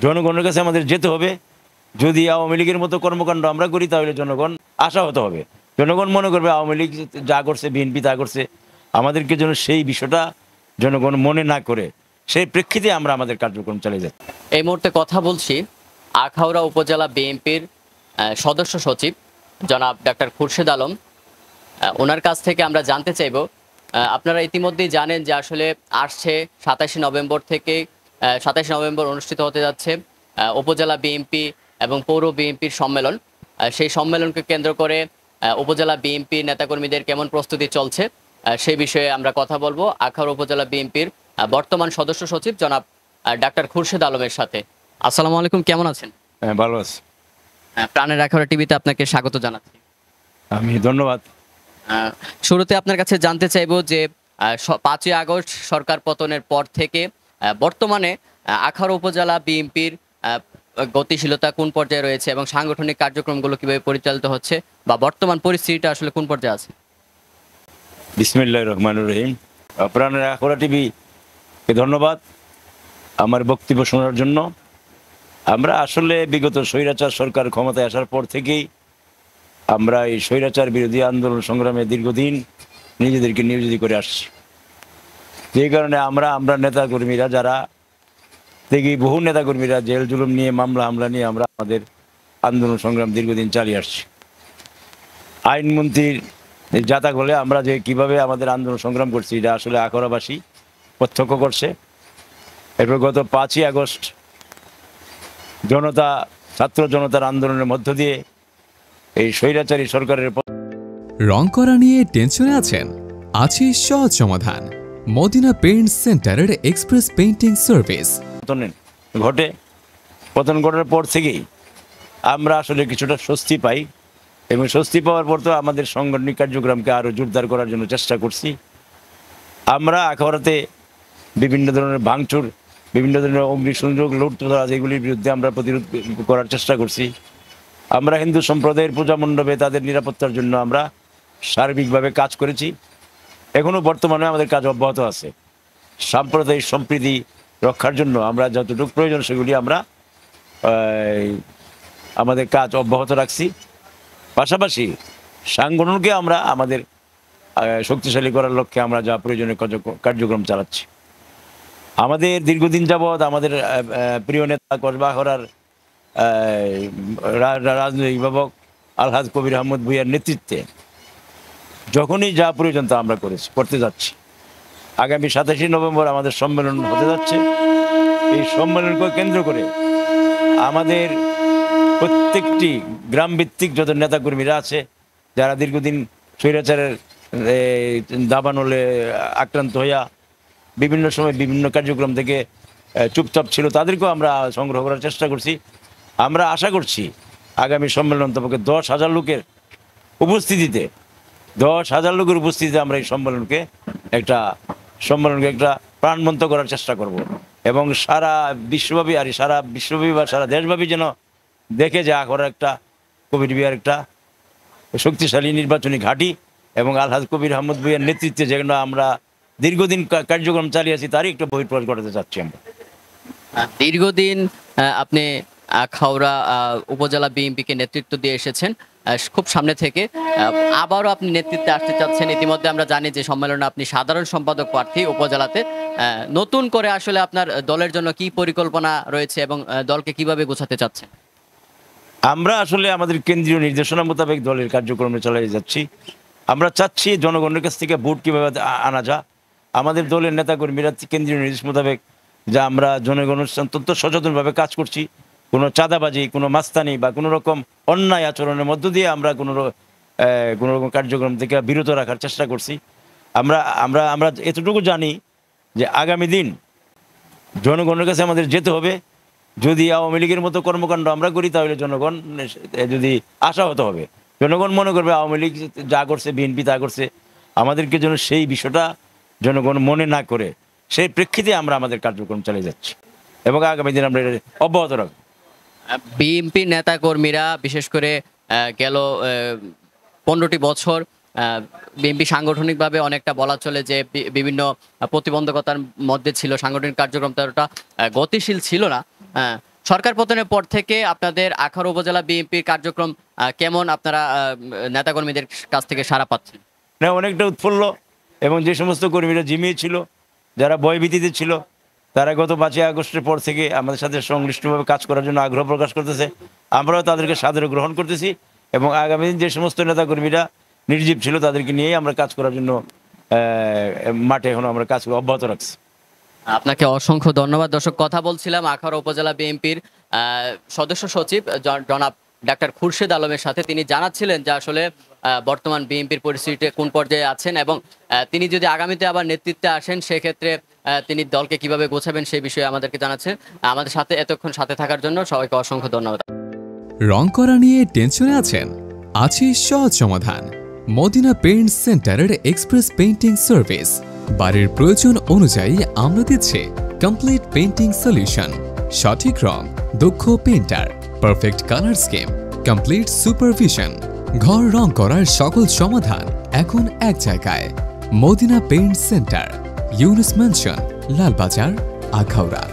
জনগণের কাছে আমাদের যেতে হবে। যদি আওয়ামী লীগের মতো কর্মকাণ্ড আমরা করি তাহলে জনগণ আশাহত হবে। জনগণ মনে করবে আওয়ামী লীগ যা করছে, বিএনপি তা করছে, আমাদেরকে যেন সেই বিষয়টা জনগণ মনে না করে সেই প্রেক্ষিতে আমরা আমাদের কার্যক্রম চালিয়ে যাই। এই মুহূর্তে কথা বলছি আখাউড়া উপজেলা বিএনপির সদস্য সচিব জনাব ডাক্তার খুরশেদ আলম। ওনার কাছ থেকে আমরা জানতে চাইব, আপনারা ইতিমধ্যেই জানেন যে আসলে আসছে 27 নভেম্বর থেকে 27 নভেম্বর অনুষ্ঠিত হতে যাচ্ছে উপজেলা বিএনপি এবং পৌর বিএনপির সম্মেলন। সেই সম্মেলনকে কেন্দ্র করে উপজেলা বিএনপির নেতাকর্মীদের কেমন প্রস্তুতি চলছে সেই বিষয়ে আমরা কথা বলবো আখাউড়া উপজেলা বিএনপির বর্তমান সদস্য সচিব জনাব ডাক্তার খুরশেদ আলমের সাথে। আসসালামু আলাইকুম, কেমন আছেন? ভালো আছি। প্রাণের আখাউড়া টিভিতে আপনাকে স্বাগত জানাচ্ছি। আমি ধন্যবাদ। শুরুতে আপনার কাছে জানতে চাইবো যে 5ই আগস্ট সরকার পতনের পর থেকে বর্তমানে আখাউড়া উপজেলা বিএনপির গতিশীলতা কোন পর্যায়ে রয়েছে এবং সাংগঠনিক কার্যক্রমগুলো কিভাবে পরিচালিত হচ্ছে বা বর্তমান পরিস্থিতিটা আসলে কোন পর্যায়ে আছে? বিসমিল্লাহির রহমানির রহিম। প্রাণের আখাউড়া টিভিকে ধন্যবাদ আমার বক্তব্য শোনার জন্য। আমরা আসলে বিগত স্বৈরাচার সরকার ক্ষমতায় আসার পর থেকেই আমরা এই স্বৈরাচার বিরোধী আন্দোলন সংগ্রামে দীর্ঘদিন নিজেদেরকে নিয়োজিত করে আসছি। যে কারণে আমরা নেতাকর্মীরা যারা দেখি বহু নেতাকর্মীরা জেল জুলুম নিয়ে মামলা হামলা নিয়ে আমরা আমাদের আন্দোলন সংগ্রাম দীর্ঘদিন চালিয়ে আসছি। আইনমন্ত্রীর যাতা হলে আমরা যে কিভাবে আমাদের আন্দোলন সংগ্রাম করছি এটা আসলে আখাউড়াবাসী প্রত্যক্ষ করছে। এরপর গত 5ই আগস্ট ছাত্র জনতার আন্দোলনের মধ্য দিয়ে এই স্বৈরাচারী সরকারের রং করা নিয়ে টেনশনে আছেন? আছে সহজ সমাধান। মদিনা পেইন্ট সেন্টারের এক্সপ্রেস পেইন্টিং সার্ভিস। পতন ঘটার পর থেকেই আমরা আসলে কিছুটা স্বস্তি পাই এবং স্বস্তি পাওয়ার পর তো আমাদের সাংগঠনিক কার্যক্রমকে আরও জোরদার করার জন্য চেষ্টা করছি। আমরা আখাউড়াতে বিভিন্ন ধরনের ভাঙচুর, বিভিন্ন ধরনের অগ্নিসংযোগ, লুটতরাজ এগুলির বিরুদ্ধে আমরা প্রতিরোধ করার চেষ্টা করছি। আমরা হিন্দু সম্প্রদায়ের পূজা মণ্ডপে তাদের নিরাপত্তার জন্য আমরা সার্বিকভাবে কাজ করেছি। এখনও বর্তমানে আমাদের কাজ অব্যাহত আছে। সাম্প্রদায়িক সম্প্রীতি রক্ষার জন্য আমরা যতটুকু প্রয়োজন সেগুলি আমরা আমাদের কাজ অব্যাহত রাখছি। পাশাপাশি সাংগঠনকে আমরা আমাদের শক্তিশালী করার লক্ষ্যে আমরা যা প্রয়োজনীয় কার্যক্রম চালাচ্ছি। আমাদের দীর্ঘদিন যাবৎ আমাদের প্রিয় নেতা কসবা আখাউড়ার রাজনৈতিক ভাবক আলহাজ কবির আহমদ ভূঁইয়ার নেতৃত্বে যখনই যা প্রয়োজন তা আমরা করতে যাচ্ছি। আগামী 27 নভেম্বর আমাদের সম্মেলন হতে যাচ্ছে। এই সম্মেলনকে কেন্দ্র করে আমাদের প্রত্যেকটি গ্রামভিত্তিক যত নেতাকর্মীরা আছে যারা দীর্ঘদিন স্বৈরাচারের দাবানলে আক্রান্ত হইয়া বিভিন্ন সময় বিভিন্ন কার্যক্রম থেকে চুপচাপ ছিল তাদেরকেও আমরা সংগ্রহ করার চেষ্টা করছি। আমরা আশা করছি আগামী সম্মেলন অন্তপক্ষে 10,000 লোকের উপস্থিতিতে 10,000 লোকের উপস্থিতিতে আমরা এই সম্মেলনকে একটা প্রাণবন্ত করার চেষ্টা করব এবং সারা বিশ্বব্যাপী বা সারা দেশব্যাপী যেন দেখে যে আখাউড়া একটা কবির বিহার একটা শক্তিশালী নির্বাচনী ঘাঁটি এবং আলহাজ কবির আহমদ ভূঁইয়ার নেতৃত্বে যেন আমরা দীর্ঘদিন কার্যক্রম চালিয়ে আছি তারই একটা বহিঃপ্রকাশ ঘটাতে চাচ্ছি। আমরা দীর্ঘদিন আপনি আখাউড়া উপজেলা বিএনপিকে নেতৃত্ব দিয়ে এসেছেন খুব সামনে থেকে, আবারও আপনি নেতৃত্বে আসতে চাচ্ছেন। ইতিমধ্যে আমরা জানি যে সম্মেলনে আপনি সাধারণ সম্পাদক প্রার্থী উপজেলাতে। নতুন করে আসলে আপনার দলের জন্য কি পরিকল্পনা রয়েছে এবং দলকে কিভাবে গোছাতে চাচ্ছেন? আমরা আসলে আমাদের কেন্দ্রীয় নির্দেশনা মোতাবেক দলের কার্যক্রমে চালিয়ে যাচ্ছি। আমরা চাচ্ছি জনগণের কাছ থেকে ভোট কীভাবে আনা যায়। আমাদের দলের নেতাকর্মীরা কেন্দ্রীয় নির্দেশ মোতাবেক যা আমরা জনগণের অত্যন্ত সচেতনভাবে কাজ করছি। কোনো চাঁদাবাজি, কোনো মাস্তানি বা কোনো রকম অন্যায় আচরণের মধ্য দিয়ে আমরা কোনো রকম কার্যক্রম থেকে বিরত রাখার চেষ্টা করছি। আমরা আমরা আমরা এতটুকু জানি যে আগামী দিন জনগণের কাছে আমাদের যেতে হবে। যদি আওয়ামী লীগের মতো কর্মকাণ্ড আমরা করি তাহলে জনগণ যদি আশাহত হবে। জনগণ মনে করবে আওয়ামী লীগ যা করছে, বিএনপি তা করছে, আমাদেরকে যেন সেই বিষয়টা জনগণ মনে না করে সেই প্রেক্ষিতে আমরা আমাদের কার্যক্রম চালিয়ে যাচ্ছি এবং আগামী দিন আমরা অব্যাহত রাখব। বিএনপি নেতাকর্মীরা বিশেষ করে গেল 15টি বছর বিএনপি সাংগঠনিকভাবে অনেকটা বলা চলে যে বিভিন্ন প্রতিবন্ধকতার মধ্যে ছিল, সাংগঠনিক কার্যক্রম ততটা গতিশীল ছিল না। সরকার পতনের পর থেকে আপনাদের আখাউড়া উপজেলা বিএনপির কার্যক্রম কেমন, আপনারা নেতাকর্মীদের কাছ থেকে সাড়া পাচ্ছেন? না, অনেকটা উৎফুল্ল, এবং যে সমস্ত কর্মীরা জিমিয়ে ছিল, যারা ভয়ভীতিতে ছিল, তারা গত 5ই আগস্টের পর থেকে আমাদের সাথে সংশ্লিষ্টভাবে কাজ করার জন্য আগ্রহ প্রকাশ করতেছে। আমরাও তাদেরকে সাদরে গ্রহণ করতেছি, এবং আগামী দিন যে সমস্ত নেতাকর্মীরা নির্জীব ছিল তাদেরকে নিয়েই আমরা কাজ করার জন্য মাঠে এখন আমরা কাজ অব্যাহত রাখছি। আপনাকে অসংখ্য ধন্যবাদ। দর্শক, কথা বলছিলাম আখাউড়া উপজেলা বিএনপির সদস্য সচিব জনাব ডাক্তার খুরশেদ আলমের সাথে। তিনি জানাচ্ছিলেন যে আসলে বর্তমান বিএনপির পরিস্থিতিতে কোন পর্যায়ে আছেন, এবং তিনি যদি আগামীতে আবার নেতৃত্বে আসেন সেক্ষেত্রে তিনি দলকে কিভাবে গোছাবেন সেই বিষয়ে আমাদেরকে জানাচ্ছেন। আমাদের সাথে এতক্ষণ সাথে থাকার জন্য সবাইকে অসংখ্য ধন্যবাদ। রং করা নিয়ে টেনশনে আছেন? আছে সহজ সমাধান। মদিনা পেইন্ট সেন্টারের এক্সপ্রেস পেইন্টিং সার্ভিস। বাড়ির প্রয়োজন অনুযায়ী আমরা দিচ্ছি কমপ্লিট পেইন্টিং সলিউশন। সঠিক রং, দক্ষ painter, perfect colour scheme, complete supervision. ঘর রং করার সকল সমাধান এখন এক জায়গায়। Madina paint centre, Yunus mansion, Lalbazar, Akhaura.